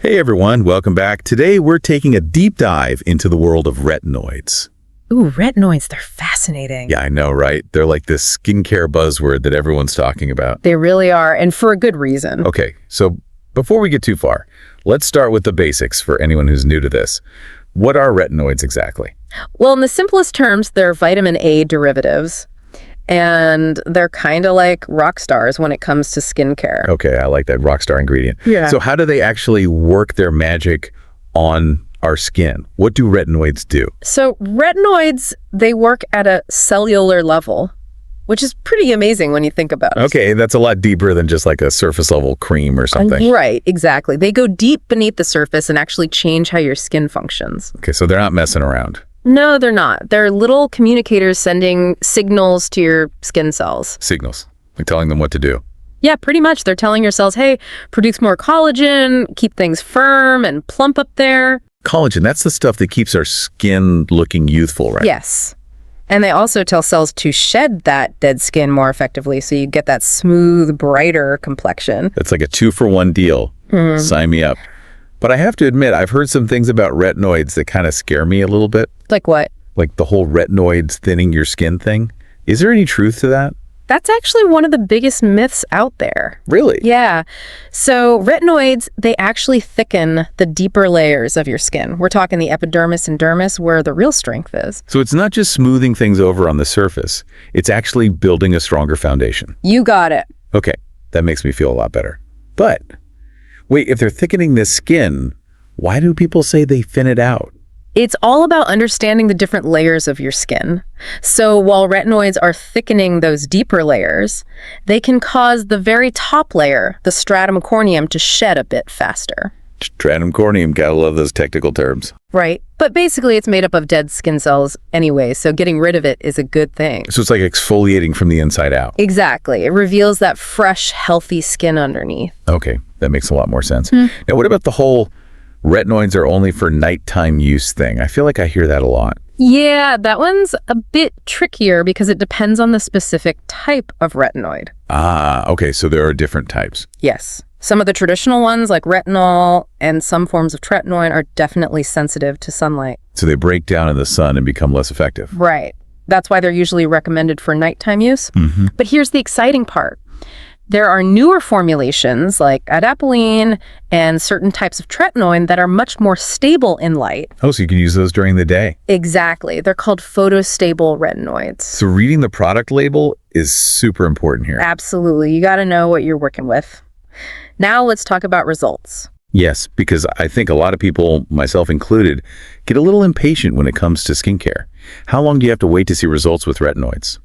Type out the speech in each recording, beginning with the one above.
Hey everyone, welcome back. Today we're taking a deep dive into the world of retinoids. Ooh, retinoids, they're fascinating. Yeah, I know, right? They're like this skincare buzzword that everyone's talking about. They really are, and for a good reason. Okay, so before we get too far, let's start with the basics for anyone who's new to this. What are retinoids exactly? Well, in the simplest terms, they're vitamin A derivatives, and they're kind of like rock stars when it comes to skincare. Okay, I like that rock star ingredient. Yeah. So how do they actually work their magic on our skin? What do retinoids do? So retinoids, they work at a cellular level, which is pretty amazing when you think about it. Okay, that's a lot deeper than just like a surface level cream or something. Right, exactly. They go deep beneath the surface and actually change how your skin functions. Okay, so they're not messing around. No, they're not. They're little communicators sending signals to your skin cells. Signals, like telling them what to do. Yeah, pretty much. They're telling your cells, hey, produce more collagen, keep things firm and plump up there. Collagen, that's the stuff that keeps our skin looking youthful, right? Yes. And they also tell cells to shed that dead skin more effectively so you get that smooth, brighter complexion. That's like a 2-for-1 deal. Sign me up. But I have to admit, I've heard some things about retinoids that kind of scare me a little bit. Like what? Like the whole retinoids thinning your skin thing. Is there any truth to that? That's actually one of the biggest myths out there. Really? Yeah. So retinoids, they actually thicken the deeper layers of your skin. We're talking the epidermis and dermis where the real strength is. So it's not just smoothing things over on the surface. It's actually building a stronger foundation. You got it. Okay, that makes me feel a lot better. But wait, if they're thickening the skin, why do people say they thin it out? It's all about understanding the different layers of your skin. So while retinoids are thickening those deeper layers, they can cause the very top layer, the stratum corneum, to shed a bit faster. Stratum corneum, gotta love those technical terms. Right. But basically it's made up of dead skin cells anyway, so getting rid of it is a good thing. So it's like exfoliating from the inside out. Exactly. It reveals that fresh, healthy skin underneath. Okay, that makes a lot more sense. Now, what about the whole retinoids are only for nighttime use thing? I feel like I hear that a lot. Yeah, that one's a bit trickier because it depends on the specific type of retinoid. Ah, okay, so there are different types. Yes. Some of the traditional ones like retinol and some forms of tretinoin are definitely sensitive to sunlight. So they break down in the sun and become less effective. Right. That's why they're usually recommended for nighttime use. But here's the exciting part. There are newer formulations like adapalene and certain types of tretinoin that are much more stable in light. Oh, so you can use those during the day. Exactly. They're called photostable retinoids. So reading the product label is super important here. Absolutely. You got to know what you're working with. Now let's talk about results. Yes, because I think a lot of people, myself included, get a little impatient when it comes to skincare. How long do you have to wait to see results with retinoids?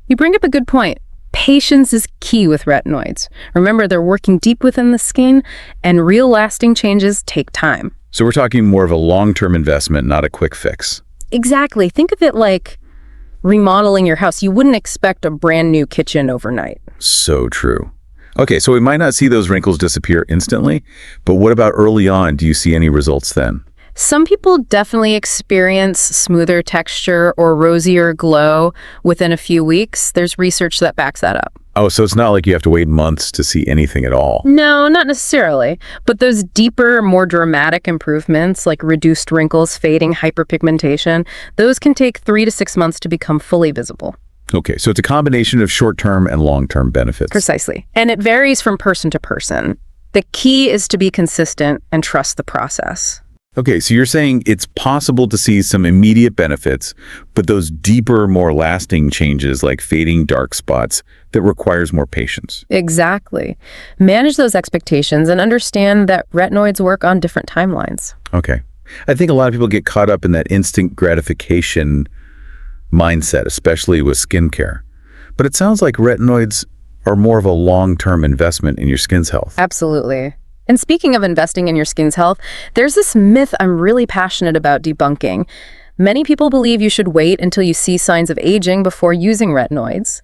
You bring up a good point. Patience is key with retinoids. Remember, they're working deep within the skin, and real lasting changes take time. So we're talking more of a long-term investment, not a quick fix. Exactly. Think of it like remodeling your house. You wouldn't expect a brand new kitchen overnight. So true. Okay, so we might not see those wrinkles disappear instantly, but what about early on? Do you see any results then? Some people definitely experience smoother texture or rosier glow within a few weeks. There's research that backs that up. Oh, so it's not like you have to wait months to see anything at all. No, not necessarily. But those deeper, more dramatic improvements like reduced wrinkles, fading, hyperpigmentation, those can take 3 to 6 months to become fully visible. Okay, so it's a combination of short-term and long-term benefits. Precisely. And it varies from person to person. The key is to be consistent and trust the process. Okay, so you're saying it's possible to see some immediate benefits, but those deeper, more lasting changes like fading dark spots, that requires more patience. Exactly. Manage those expectations and understand that retinoids work on different timelines. Okay. I think a lot of people get caught up in that instant gratification mindset, especially with skincare. But it sounds like retinoids are more of a long-term investment in your skin's health. Absolutely. And speaking of investing in your skin's health, there's this myth I'm really passionate about debunking. Many people believe you should wait until you see signs of aging before using retinoids,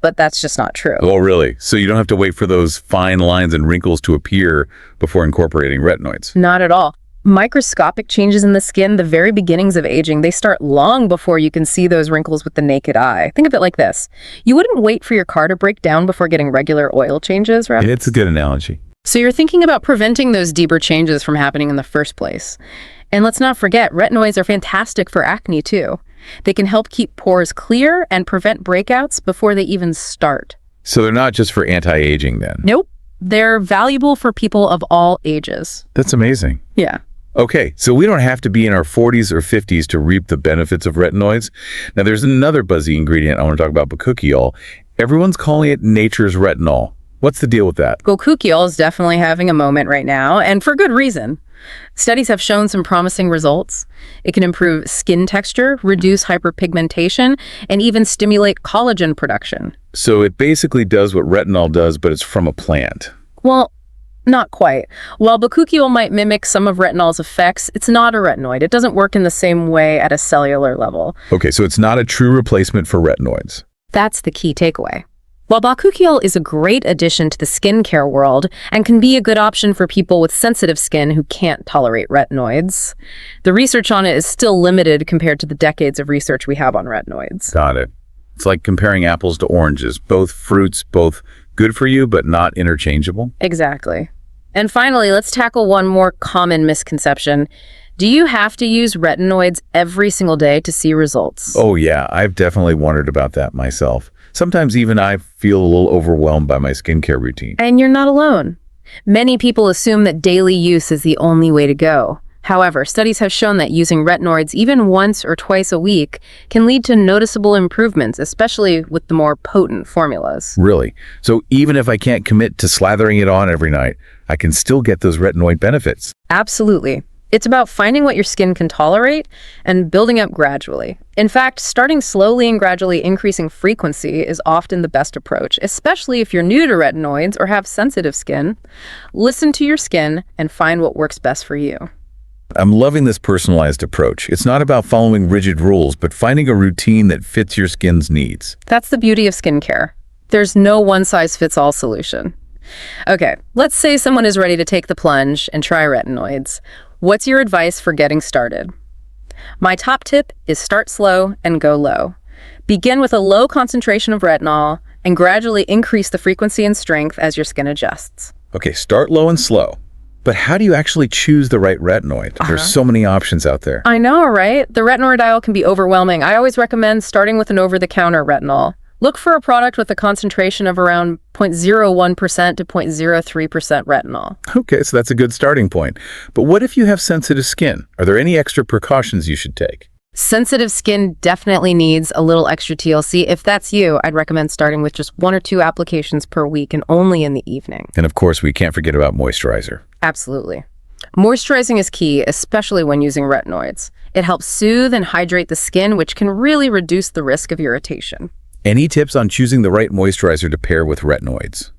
but that's just not true. Oh, really? So you don't have to wait for those fine lines and wrinkles to appear before incorporating retinoids? Not at all. Microscopic changes in the skin, the very beginnings of aging, they start long before you can see those wrinkles with the naked eye. Think of it like this. You wouldn't wait for your car to break down before getting regular oil changes, right? It's a good analogy. So you're thinking about preventing those deeper changes from happening in the first place. And let's not forget, retinoids are fantastic for acne too. They can help keep pores clear and prevent breakouts before they even start. So they're not just for anti-aging then? Nope. They're valuable for people of all ages. That's amazing. Yeah. Okay, so we don't have to be in our 40s or 50s to reap the benefits of retinoids. Now, there's another buzzy ingredient I want to talk about, bakuchiol. Everyone's calling it nature's retinol. What's the deal with that? Bakuchiol is definitely having a moment right now, and for good reason. Studies have shown some promising results. It can improve skin texture, reduce hyperpigmentation, and even stimulate collagen production. So it basically does what retinol does, but it's from a plant. Well, not quite. While bakuchiol might mimic some of retinol's effects, it's not a retinoid. It doesn't work in the same way at a cellular level. Okay, so it's not a true replacement for retinoids. That's the key takeaway. While bakuchiol is a great addition to the skincare world and can be a good option for people with sensitive skin who can't tolerate retinoids, the research on it is still limited compared to the decades of research we have on retinoids. Got it. It's like comparing apples to oranges. Both fruits, both good for you, but not interchangeable. Exactly. And finally, let's tackle one more common misconception. Do you have to use retinoids every single day to see results? Oh yeah, I've definitely wondered about that myself. Sometimes even I feel a little overwhelmed by my skincare routine. And you're not alone. Many people assume that daily use is the only way to go. However, studies have shown that using retinoids even once or twice a week can lead to noticeable improvements, especially with the more potent formulas. Really? So even if I can't commit to slathering it on every night, I can still get those retinoid benefits? Absolutely. It's about finding what your skin can tolerate and building up gradually. In fact, starting slowly and gradually increasing frequency is often the best approach, especially if you're new to retinoids or have sensitive skin. Listen to your skin and find what works best for you. I'm loving this personalized approach. It's not about following rigid rules, but finding a routine that fits your skin's needs. That's the beauty of skincare. There's no one-size-fits-all solution. Okay, let's say someone is ready to take the plunge and try retinoids. What's your advice for getting started? My top tip is start slow and go low. Begin with a low concentration of retinol and gradually increase the frequency and strength as your skin adjusts. Okay, start low and slow. But how do you actually choose the right retinoid? There's so many options out there. I know, right? The retinoid aisle can be overwhelming. I always recommend starting with an over-the-counter retinol. Look for a product with a concentration of around 0.01% to 0.03% retinol. Okay, so that's a good starting point. But what if you have sensitive skin? Are there any extra precautions you should take? Sensitive skin definitely needs a little extra TLC. If that's you, I'd recommend starting with just 1 or 2 applications per week and only in the evening. And of course, we can't forget about moisturizer. Absolutely. Moisturizing is key, especially when using retinoids. It helps soothe and hydrate the skin, which can really reduce the risk of irritation. Any tips on choosing the right moisturizer to pair with retinoids?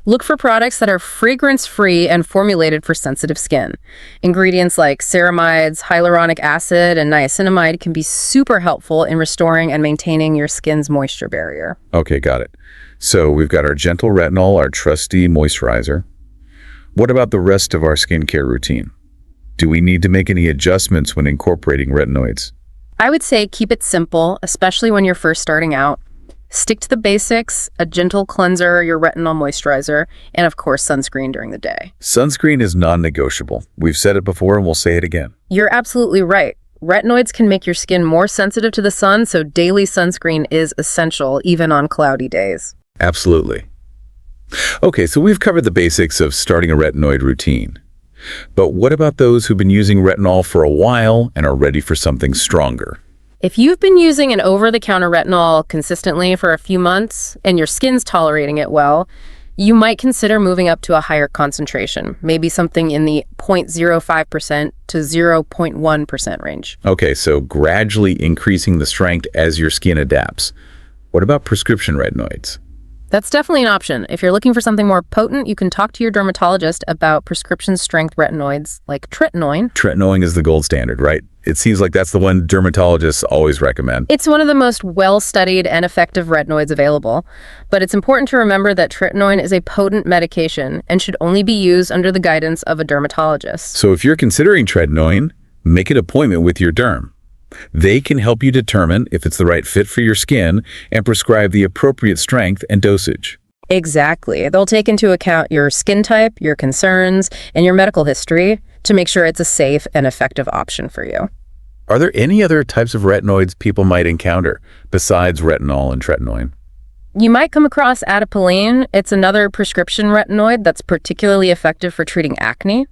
Look for products that are fragrance-free and formulated for sensitive skin. Ingredients like ceramides, hyaluronic acid, and niacinamide can be super helpful in restoring and maintaining your skin's moisture barrier. Okay, got it. So we've got our gentle retinol, our trusty moisturizer. What about the rest of our skincare routine? Do we need to make any adjustments when incorporating retinoids? I would say keep it simple, especially when you're first starting out. Stick to the basics, a gentle cleanser, your retinol moisturizer, and of course, sunscreen during the day. Sunscreen is non-negotiable. We've said it before and we'll say it again. You're absolutely right. Retinoids can make your skin more sensitive to the sun, so daily sunscreen is essential, even on cloudy days. Absolutely. Okay, so we've covered the basics of starting a retinoid routine. But what about those who've been using retinol for a while and are ready for something stronger? If you've been using an over-the-counter retinol consistently for a few months and your skin's tolerating it well, you might consider moving up to a higher concentration, maybe something in the 0.05% to 0.1% range. Okay, so gradually increasing the strength as your skin adapts. What about prescription retinoids? That's definitely an option. If you're looking for something more potent, you can talk to your dermatologist about prescription-strength retinoids like tretinoin. Tretinoin is the gold standard, right? It seems like that's the one dermatologists always recommend. It's one of the most well-studied and effective retinoids available, but it's important to remember that tretinoin is a potent medication and should only be used under the guidance of a dermatologist. So if you're considering tretinoin, make an appointment with your derm. They can help you determine if it's the right fit for your skin and prescribe the appropriate strength and dosage. Exactly. They'll take into account your skin type, your concerns, and your medical history to make sure it's a safe and effective option for you. Are there any other types of retinoids people might encounter besides retinol and tretinoin? You might come across adipalene. It's another prescription retinoid that's particularly effective for treating acne.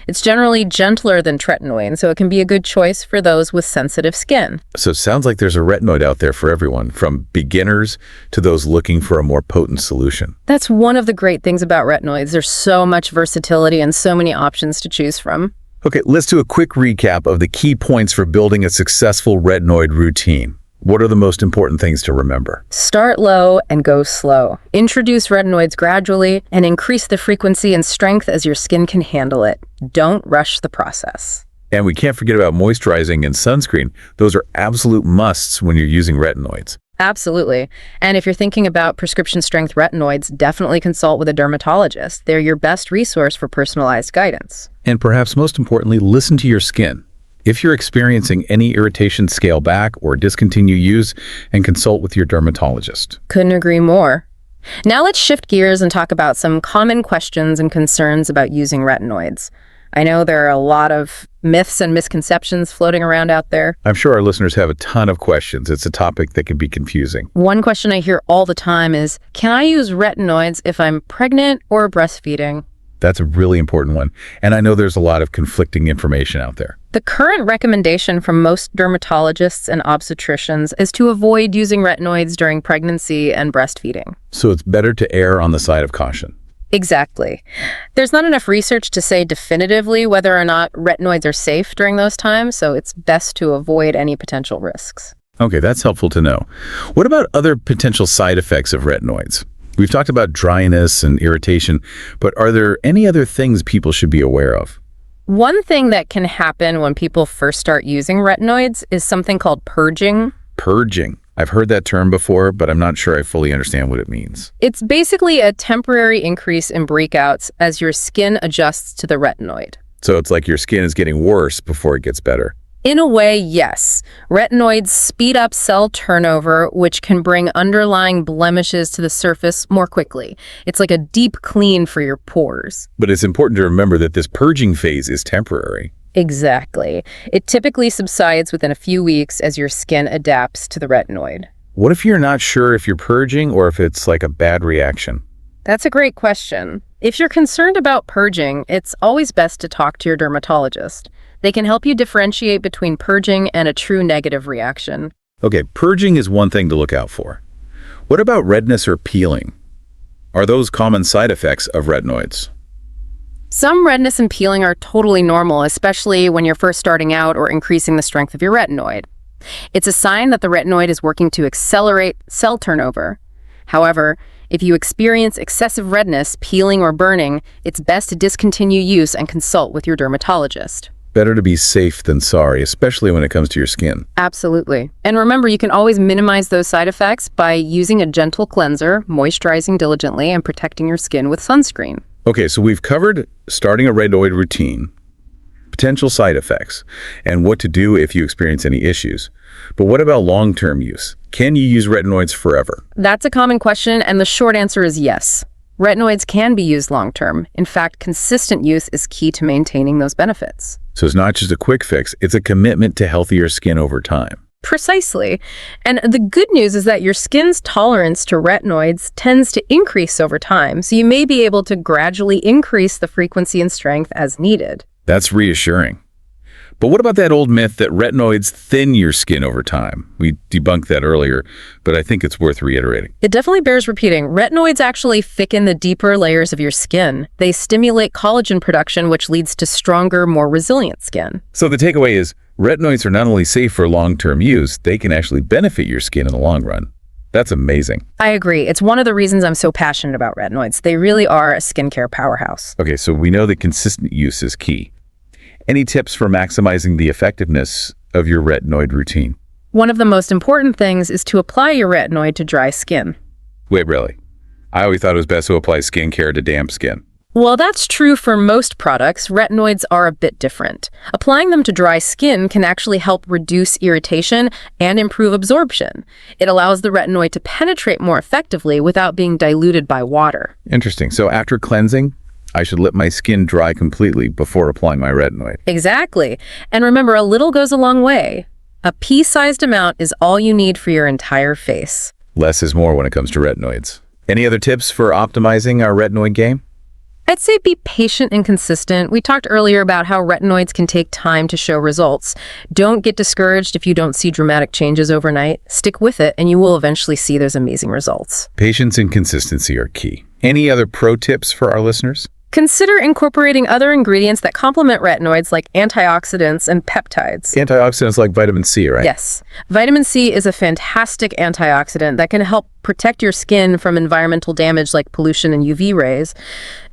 It's generally gentler than tretinoin, so it can be a good choice for those with sensitive skin. So it sounds like there's a retinoid out there for everyone, from beginners to those looking for a more potent solution. That's one of the great things about retinoids. There's so much versatility and so many options to choose from. Okay, let's do a quick recap of the key points for building a successful retinoid routine. What are the most important things to remember? Start low and go slow. Introduce retinoids gradually and increase the frequency and strength as your skin can handle it. Don't rush the process. And we can't forget about moisturizing and sunscreen. Those are absolute musts when you're using retinoids. Absolutely. And if you're thinking about prescription strength retinoids, definitely consult with a dermatologist. They're your best resource for personalized guidance. And perhaps most importantly, listen to your skin. If you're experiencing any irritation, scale back or discontinue use and consult with your dermatologist. Couldn't agree more. Now let's shift gears and talk about some common questions and concerns about using retinoids. I know there are a lot of myths and misconceptions floating around out there. I'm sure our listeners have a ton of questions. It's a topic that can be confusing. One question I hear all the time is, can I use retinoids if I'm pregnant or breastfeeding? That's a really important one. And I know there's a lot of conflicting information out there. The current recommendation from most dermatologists and obstetricians is to avoid using retinoids during pregnancy and breastfeeding. So it's better to err on the side of caution. Exactly. There's not enough research to say definitively whether or not retinoids are safe during those times, so it's best to avoid any potential risks. Okay, that's helpful to know. What about other potential side effects of retinoids? We've talked about dryness and irritation, but are there any other things people should be aware of? One thing that can happen when people first start using retinoids is something called purging. Purging. I've heard that term before, but I'm not sure I fully understand what it means. It's basically a temporary increase in breakouts as your skin adjusts to the retinoid. So it's like your skin is getting worse before it gets better. In a way, yes. Retinoids speed up cell turnover, which can bring underlying blemishes to the surface more quickly. It's like a deep clean for your pores. But it's important to remember that this purging phase is temporary. Exactly. It typically subsides within a few weeks as your skin adapts to the retinoid. What if you're not sure if you're purging or if it's like a bad reaction? That's a great question. If you're concerned about purging, it's always best to talk to your dermatologist. They can help you differentiate between purging and a true negative reaction. Okay, purging is one thing to look out for. What about redness or peeling? Are those common side effects of retinoids? Some redness and peeling are totally normal, especially when you're first starting out or increasing the strength of your retinoid. It's a sign that the retinoid is working to accelerate cell turnover. However, if you experience excessive redness, peeling, or burning, it's best to discontinue use and consult with your dermatologist. Better to be safe than sorry, especially when it comes to your skin. Absolutely. And remember, you can always minimize those side effects by using a gentle cleanser, moisturizing diligently, and protecting your skin with sunscreen. Okay, so we've covered starting a retinoid routine, potential side effects, and what to do if you experience any issues. But what about long-term use? Can you use retinoids forever? That's a common question, and the short answer is yes. Retinoids can be used long-term. In fact, consistent use is key to maintaining those benefits. So it's not just a quick fix, it's a commitment to healthier skin over time. Precisely. And the good news is that your skin's tolerance to retinoids tends to increase over time, so you may be able to gradually increase the frequency and strength as needed. That's reassuring. But what about that old myth that retinoids thin your skin over time? We debunked that earlier, but I think it's worth reiterating. It definitely bears repeating. Retinoids actually thicken the deeper layers of your skin. They stimulate collagen production, which leads to stronger, more resilient skin. So the takeaway is, retinoids are not only safe for long-term use, they can actually benefit your skin in the long run. That's amazing. I agree. It's one of the reasons I'm so passionate about retinoids. They really are a skincare powerhouse. Okay, so we know that consistent use is key. Any tips for maximizing the effectiveness of your retinoid routine? One of the most important things is to apply your retinoid to dry skin. Wait, really? I always thought it was best to apply skincare to damp skin. While that's true for most products, retinoids are a bit different. Applying them to dry skin can actually help reduce irritation and improve absorption. It allows the retinoid to penetrate more effectively without being diluted by water. Interesting. So after cleansing, I should let my skin dry completely before applying my retinoid. Exactly. And remember, a little goes a long way. A pea-sized amount is all you need for your entire face. Less is more when it comes to retinoids. Any other tips for optimizing our retinoid game? I'd say be patient and consistent. We talked earlier about how retinoids can take time to show results. Don't get discouraged if you don't see dramatic changes overnight. Stick with it, and you will eventually see those amazing results. Patience and consistency are key. Any other pro tips for our listeners? Consider incorporating other ingredients that complement retinoids like antioxidants and peptides. Antioxidants like vitamin C, right? Yes. Vitamin C is a fantastic antioxidant that can help protect your skin from environmental damage like pollution and UV rays.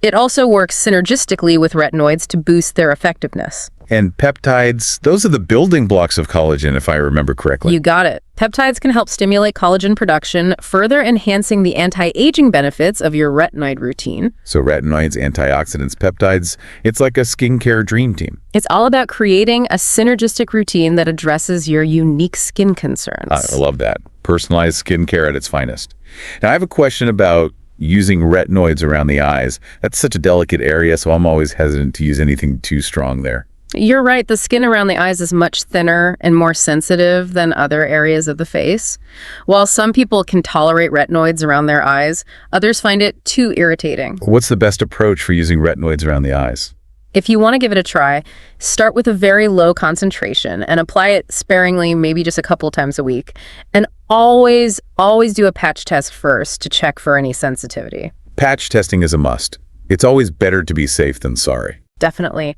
It also works synergistically with retinoids to boost their effectiveness. And peptides, those are the building blocks of collagen, if I remember correctly. You got it. Peptides can help stimulate collagen production, further enhancing the anti-aging benefits of your retinoid routine. So retinoids, antioxidants, peptides, it's like a skincare dream team. It's all about creating a synergistic routine that addresses your unique skin concerns. I love that. Personalized skincare at its finest. Now, I have a question about using retinoids around the eyes. That's such a delicate area, so I'm always hesitant to use anything too strong there. You're right, the skin around the eyes is much thinner and more sensitive than other areas of the face. While some people can tolerate retinoids around their eyes, others find it too irritating. What's the best approach for using retinoids around the eyes? If you want to give it a try, start with a very low concentration and apply it sparingly, maybe just a couple times a week. And always do a patch test first to check for any sensitivity. Patch testing is a must. It's always better to be safe than sorry. Definitely.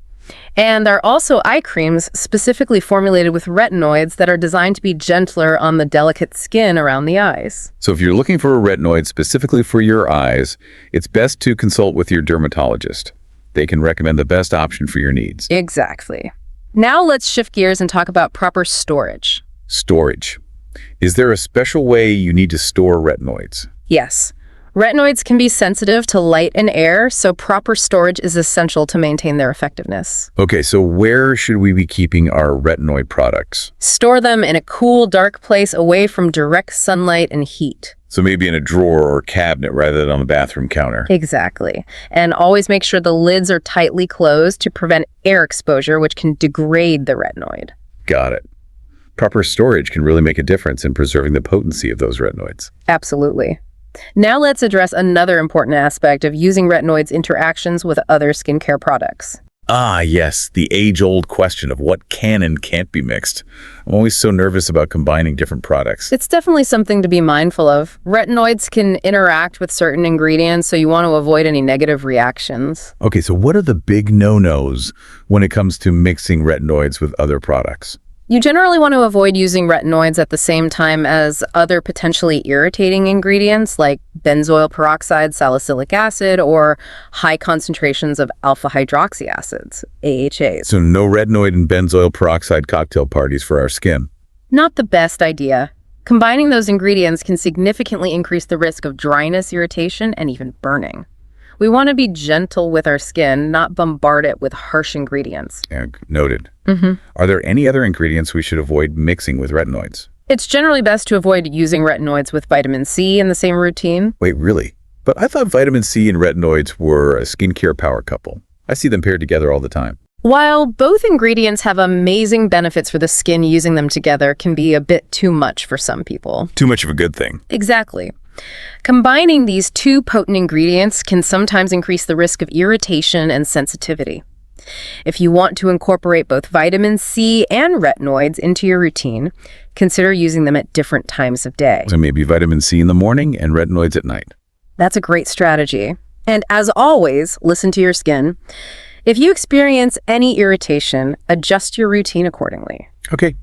And there are also eye creams specifically formulated with retinoids that are designed to be gentler on the delicate skin around the eyes. So if you're looking for a retinoid specifically for your eyes, it's best to consult with your dermatologist. They can recommend the best option for your needs. Exactly. Now let's shift gears and talk about proper storage. Storage. Is there a special way you need to store retinoids? Yes. Retinoids can be sensitive to light and air, so proper storage is essential to maintain their effectiveness. Okay, so where should we be keeping our retinoid products? Store them in a cool, dark place away from direct sunlight and heat. So maybe in a drawer or cabinet rather than on the bathroom counter. Exactly. And always make sure the lids are tightly closed to prevent air exposure, which can degrade the retinoid. Got it. Proper storage can really make a difference in preserving the potency of those retinoids. Absolutely. Now let's address another important aspect of using retinoids' interactions with other skincare products. Ah, yes, the age-old question of what can and can't be mixed. I'm always so nervous about combining different products. It's definitely something to be mindful of. Retinoids can interact with certain ingredients, so you want to avoid any negative reactions. Okay, so what are the big no-nos when it comes to mixing retinoids with other products? You generally want to avoid using retinoids at the same time as other potentially irritating ingredients like benzoyl peroxide, salicylic acid, or high concentrations of alpha hydroxy acids, AHAs. So no retinoid and benzoyl peroxide cocktail parties for our skin. Not the best idea. Combining those ingredients can significantly increase the risk of dryness, irritation, and even burning. We want to be gentle with our skin, not bombard it with harsh ingredients. Yeah, noted. Are there any other ingredients we should avoid mixing with retinoids? It's generally best to avoid using retinoids with vitamin C in the same routine. Wait, really? But I thought vitamin C and retinoids were a skincare power couple. I see them paired together all the time. While both ingredients have amazing benefits for the skin, using them together can be a bit too much for some people. Too much of a good thing. Exactly. Combining these two potent ingredients can sometimes increase the risk of irritation and sensitivity. If you want to incorporate both vitamin C and retinoids into your routine, consider using them at different times of day. So maybe vitamin C in the morning and retinoids at night. That's a great strategy. And as always, listen to your skin. If you experience any irritation, adjust your routine accordingly. Okay.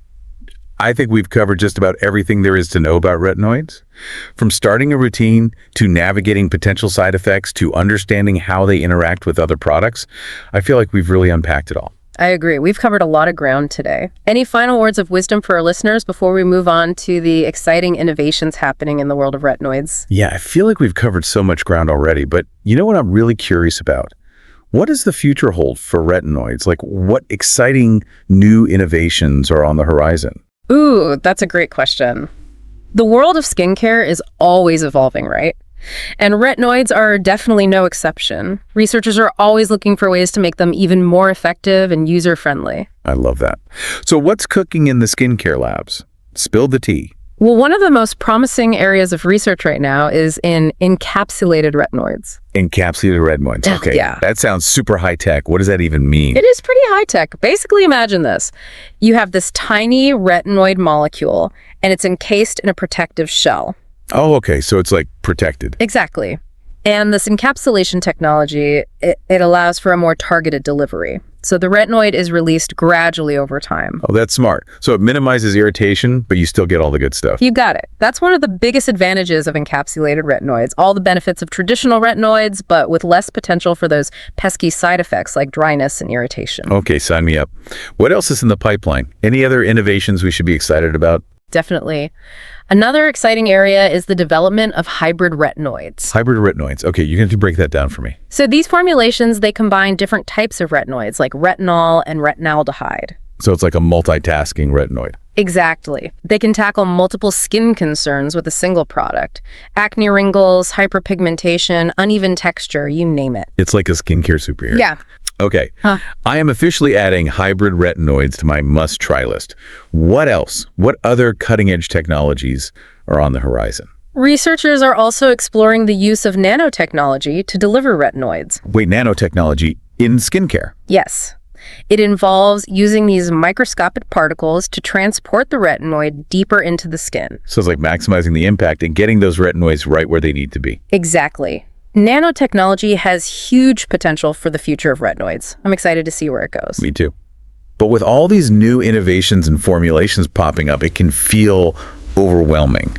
I think we've covered just about everything there is to know about retinoids. From starting a routine, to navigating potential side effects, to understanding how they interact with other products, I feel like we've really unpacked it all. I agree. We've covered a lot of ground today. Any final words of wisdom for our listeners before we move on to the exciting innovations happening in the world of retinoids? Yeah, I feel like we've covered so much ground already, but you know what I'm really curious about? What does the future hold for retinoids? Like, what exciting new innovations are on the horizon? Ooh, that's a great question. The world of skincare is always evolving, right? And retinoids are definitely no exception. Researchers are always looking for ways to make them even more effective and user-friendly. I love that. So what's cooking in the skincare labs? Spill the tea. Well, one of the most promising areas of research right now is in encapsulated retinoids. Encapsulated retinoids. Okay. Yeah. That sounds super high tech. What does that even mean? It is pretty high-tech. Basically, imagine this. You have this tiny retinoid molecule, and it's encased in a protective shell. Oh, okay. So it's like protected. Exactly. And this encapsulation technology, it allows for a more targeted delivery. So the retinoid is released gradually over time. Oh, that's smart. So it minimizes irritation, but you still get all the good stuff. You got it. That's one of the biggest advantages of encapsulated retinoids. All the benefits of traditional retinoids, but with less potential for those pesky side effects like dryness and irritation. Okay, sign me up. What else is in the pipeline? Any other innovations we should be excited about? Definitely. Another exciting area is the development of hybrid retinoids. Hybrid retinoids. Okay, you're going to have to break that down for me. So these formulations, they combine different types of retinoids like retinol and retinaldehyde. So it's like a multitasking retinoid. Exactly. They can tackle multiple skin concerns with a single product. Acne, wrinkles, hyperpigmentation, uneven texture, you name it. It's like a skincare superhero. Yeah. Okay. I am officially adding hybrid retinoids to my must-try list. What else? What other cutting-edge technologies are on the horizon? Researchers are also exploring the use of nanotechnology to deliver retinoids. Wait, nanotechnology in skincare? Yes. It involves using these microscopic particles to transport the retinoid deeper into the skin. So it's like maximizing the impact and getting those retinoids right where they need to be. Exactly. Nanotechnology has huge potential for the future of retinoids. I'm excited to see where it goes. Me too. But with all these new innovations and formulations popping up, it can feel overwhelming.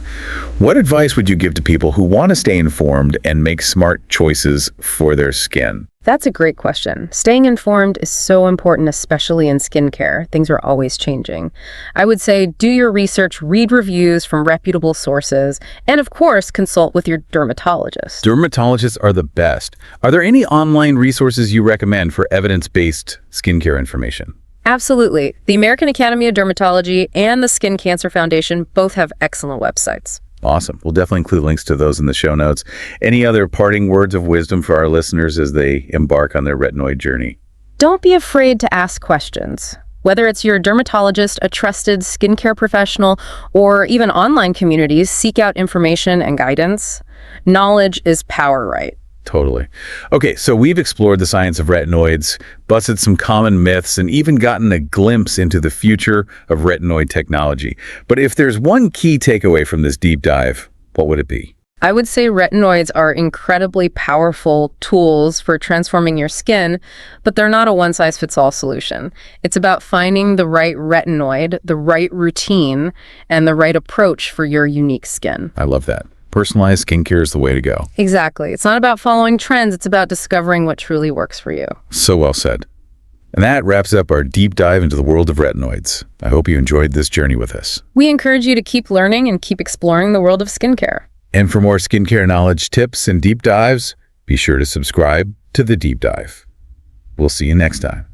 What advice would you give to people who want to stay informed and make smart choices for their skin? That's a great question. Staying informed is so important, especially in skincare. Things are always changing. I would say do your research, read reviews from reputable sources, and of course, consult with your dermatologist. Dermatologists are the best. Are there any online resources you recommend for evidence-based skincare information? Absolutely. The American Academy of Dermatology and the Skin Cancer Foundation both have excellent websites. Awesome. We'll definitely include links to those in the show notes. Any other parting words of wisdom for our listeners as they embark on their retinoid journey? Don't be afraid to ask questions. Whether it's your dermatologist, a trusted skincare professional, or even online communities, seek out information and guidance. Knowledge is power, right? Totally. Okay, so we've explored the science of retinoids, busted some common myths, and even gotten a glimpse into the future of retinoid technology. But if there's one key takeaway from this deep dive, what would it be? I would say retinoids are incredibly powerful tools for transforming your skin, but they're not a one-size-fits-all solution. It's about finding the right retinoid, the right routine, and the right approach for your unique skin. I love that. Personalized skincare is the way to go. Exactly. It's not about following trends. It's about discovering what truly works for you. So well said. And that wraps up our deep dive into the world of retinoids. I hope you enjoyed this journey with us. We encourage you to keep learning and keep exploring the world of skincare. And for more skincare knowledge, tips, and deep dives, be sure to subscribe to The Deep Dive. We'll see you next time.